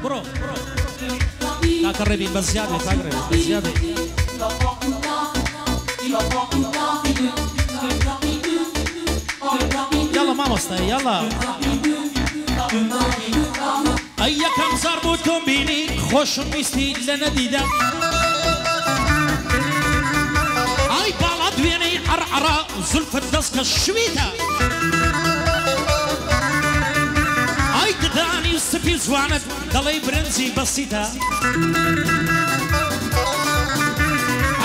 برو تاكربي بزيادة تاكربي بزيادة يلا ما مستحي يلا أي كم زربوتكم بيني خوش ميستي لنديدا أي بالا دويني عرعرا زلف الدسك الشويتا أي تداني سفي زوانت دلي برنزي بسيطة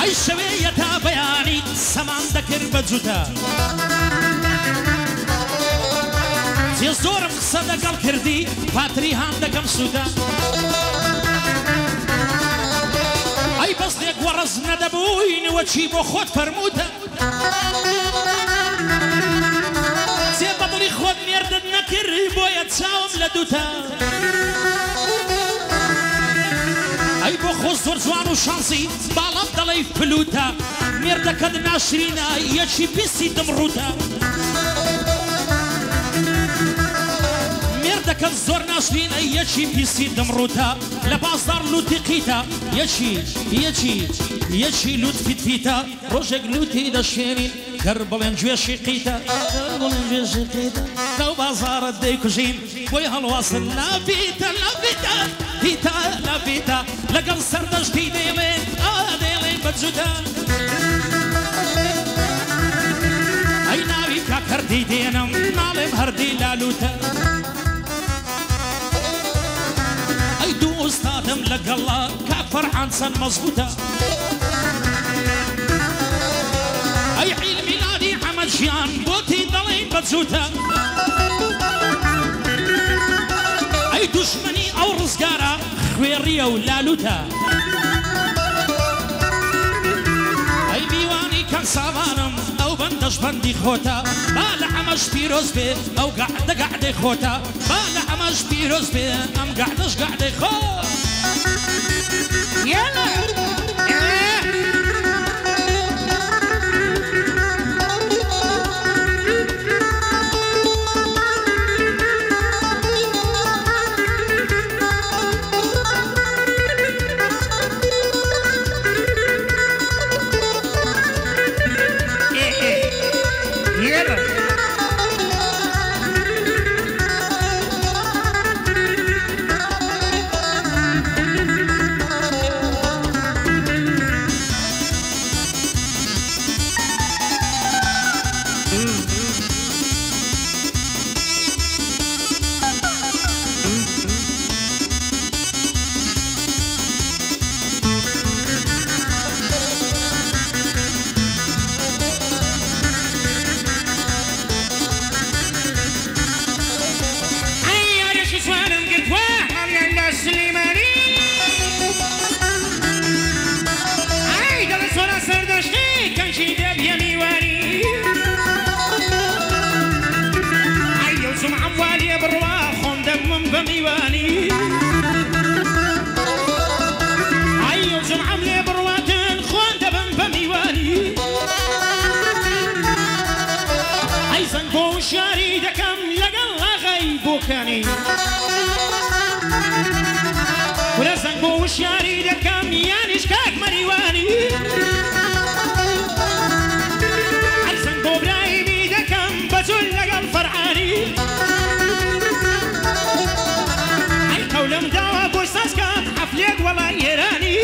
أي شوية بياني سمان دكر بجوتا زورم صدق الكردي فاتري هاندكم سودا أي بس ليك ورز ندبوين وتشيبو خود فرمودا زي بطلي خود ميردد نكر بويا تساوم لدوتا أي بخو زور زوان وشانسي بالاب دلي فلوتا ميردك ناشرينا يشي بيسي دمروتا مردك الزور ناشرين يشي بيسي دمروتا لبازدار لوتي قيتا يشي لوت فيتا روجك لوتي دشيرين كربلين جوشي قيتا كربلين جوشي قيتا لو بازار الديكوجين ويا الواصل لا بيتا لقل سردش في ديلين ديلين بجوتا اي ناري كاكردي دينم نالم هردي لالوتا استاذم لقلا كفر عنسن مظبوطة أي عيل ميلادي عمل شيان بوتي ضلين بتزوتا أي دشمني أو رزقارة خويرية ولالوتا أي بيواني كان سافانم أو بندش بندي خوتا بالا عمش بيروز بي أو قعد خوتا بالا عمش بيروز بي أم قعد خوت يلا ولا زنقو وشاري دكام يانيش كاك مريواني عن زنقو برايمي دكام بزول لقل فرعاني عن كولم داوا بوساس كان حفليك ولا يراني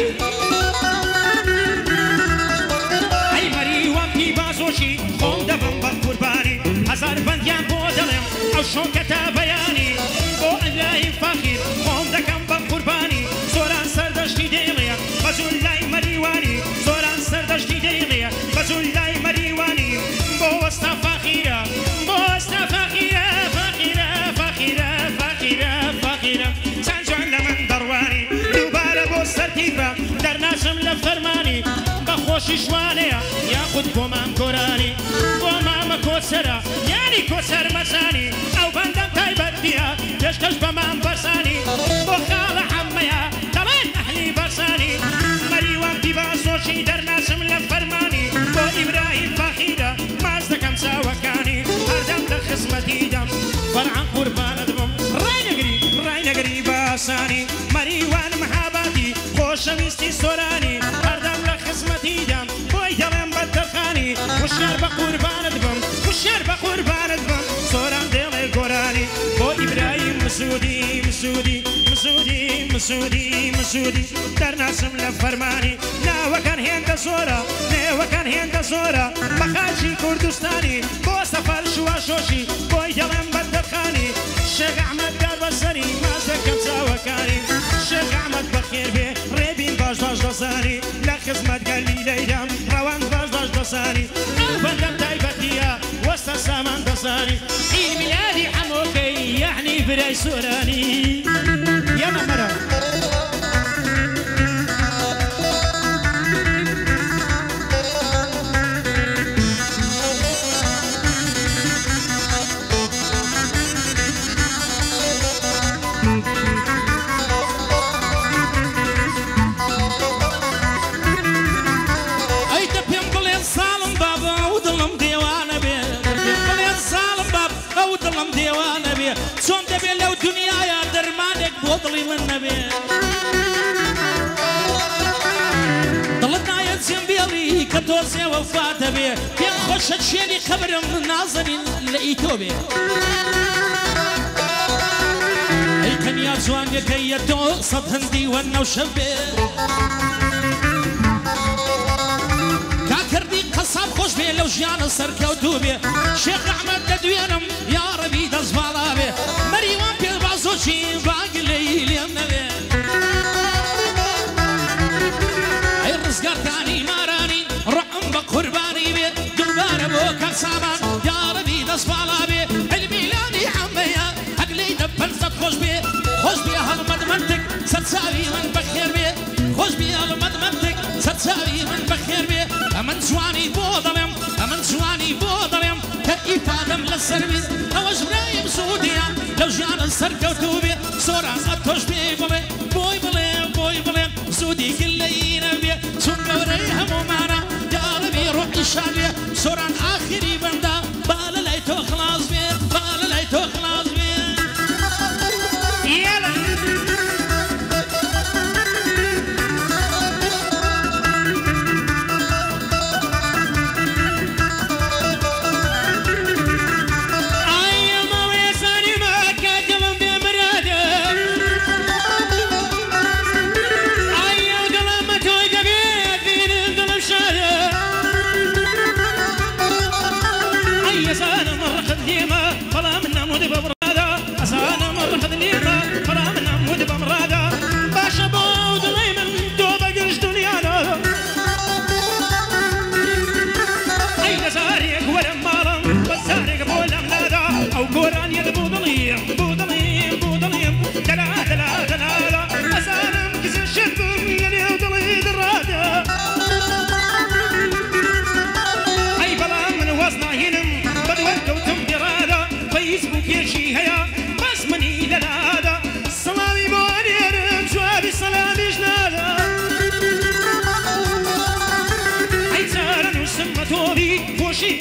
اي مريوان في بازوشي خون دفن بالقرباني هزار بنديان بودلم او شوكتا بياني بو الله فخير خون دكام بالقرباني زوران سردشتي ديليا بزول لاي مريواني زوران سردشتي ديليا بزول لاي مريواني بو استا فخيرة بو استا فخيرة سانجون لمن درواني دوباره بو سرتيبا در ناسم لفرماني بخوشي شوانيا ياخد بومان كوراني بومام كوسرا يعني كوسر مساني او بندم تايبت فيها يشكش بمان برساني بو خالة حميا دلين اهلي برساني مريوان دي باسوشي در ناسم لفرماني بو ابراهيم فخيرة مازدكم ساوكاني هردم لخصمتي دم فرعن قربان دمم راي نقري باساني مەریوان محاباتی خۆشەویستی سۆرانی هەردەم لە خزمەتی دەم بۆی دەڵێم بەدەخانی وشار بە قوربانت بم وشار بە قوربانت بم سۆران دێڵێ گۆرانی بۆ ئیبراهیم مسعودی مسعودی مسعودی مسعودی مسعودی دەرناسم لە فەرمانی ناوەکان هێندە زۆرە نێوەکان هێندە زۆرە بە خاچی کوردستانی بۆ سەفەر شواشۆشی بۆی دەڵێم بەدەخانی شێخ ئەحمەد دەربەسەری ماز دەکەم چاوەکانی شێخ ئەحمەد بەخێر بێ ڕێبین باش باش دەزانی لە خزمەت گەلی لەیدەم ڕەوان باش باش دەزانی ئەو بەندەم تایبەتیە وەستە سامان دەزانی ئیمیلادی هەمووکەی یعنی برای سۆرانی یەمە مەرە چۆن دەبێت لەو دنیاە دەرمانێک بۆ دڵی من نەبێت دڵت نایەت جێمبێڵی کە تۆزێ وەفا دەبێ پێم خۆشە شوێنی قەبرم نازەنین لە ئیتۆ بێ ئەی تەنیا جوانیەکەیە تۆ سەد هەندی وە نەوشە بێ کاکردی قەساب خۆش بێ لەو ژیانە سەرکەوتوو بێ شێخ ئەحمەد دەدوێنم یا ڕەبی دەستباڵا بێ مەریوان پێ بازۆچی باگلەی لێم نەبێ ئەی ڕزگارکانی مارانی ڕەقم بە قوربانی بێ دڵبارە بۆ کەسامان یا ڕەبی دەستباڵا بێ ئەلمیلانی حەمەیە هەگلەی دەپەنسەد خۆش بێ خۆش بێ هەڵمەد منتک سەرچاوی من بەخێر بێ خۆش بێ هەڵمەد منتک سەرچاوی من بەخێر بێ ئەمن جوانی بۆ دەڵێم ئەمن جوانی بۆ دەڵێم کە ئیفادەم لە سەرویز ئەوەش برایم سوودیە لەو ژیانە سەرکەوتوو بێ سۆران ئەتۆش بێ بڵێ بۆی بڵێ سوودی گلەی نەبێ چون گەورەی هەمومانە یا ڕەبی ڕۆحی شان بێ سۆران ئاخری بەندا با لە لای تۆ خلاص بێ با لە لای تۆ خلاص بێ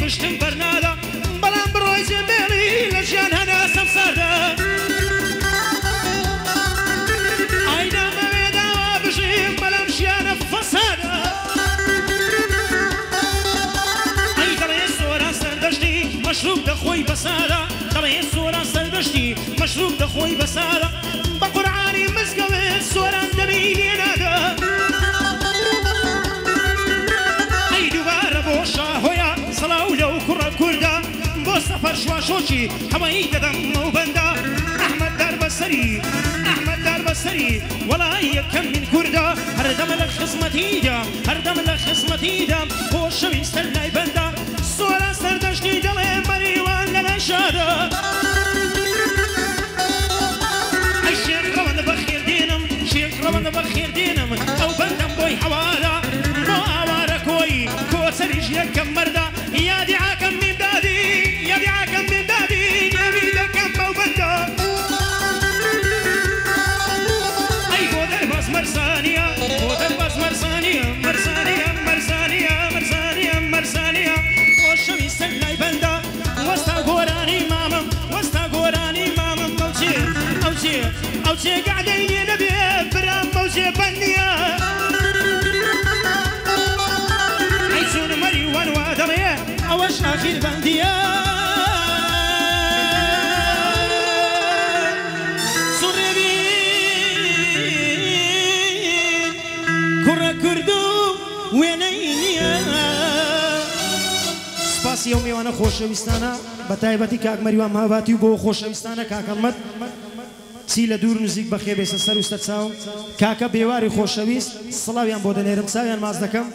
پشتم بەرنادا بەڵام بڕۆی جێمبێڵی لە ژیان هەنا سەمساردا ئایدا مەوێ داوا بژیم بەڵام ژیانە فەسادا ئەی دەڵێ سۆران سەردەشتی مەشروب دەخۆی بەسادا دەڵێ سۆران سەردەشتی مەشروب دەخۆی بەسادا بە قورعانی مزگەوێت سۆران دەمی لێنادا ئەی دووبارە بۆ شاهۆیە سەڵاو لەو کوڕە کووردا بۆ سەفەر شواشۆچی هەمەی دەدەم ئەو بەندا ئەحمەد داربەسەری ئەحمەد داربەسەری وەڵای یەکەم من کووردا هەردەمە لە خزمەتیدا هەردەمە لە خزمەتیدا خۆشەویستە لای بەندا سۆران سەردەشتی دەڵێ مەریوان لە لای شادا ئەی شێخ ڕەوەندە بەخێردێنم شێخ ڕەوەندە بەخێردێنم ئەو بەندەم بۆی هەوادا بۆ ئاوارە کۆی کۆسەریش یەکەم مەردا یادی عاکەم میمدادی یادی عاکەم میمدادی نێوی دەکەم بەو بەندا ئەی بۆ دەرباز مەرسانیە بۆ دەرباز مەرسانیە مەرسانیە مەرسانیە مەرسانیە مەرسانیە خۆشەویستە لای بەندا وەستا گۆرانی مامم وەستا گۆرانی مامم ئەو چێ ئەو چێ ئەو چێ گەعدەی لێ نەبێ جێبەندیە ئەیچون مەری وەنوا دەڵێ ئەوەش ئاخیر بەندیە سوڕێبین کوڕە کرد و وێنەی نییە سپاسی ئەو میوانە خۆشەویستانە بە تایبەتی کاک مەریوان ماهباتی و بۆ خۆشەویستانە کاکەمەت چی لە دوور نزیک بەخێ بێسە سەر وستە چاو کاکە بێواری خۆشەویست سڵاویان بۆ دەنێرم چاویان ماز دەکەم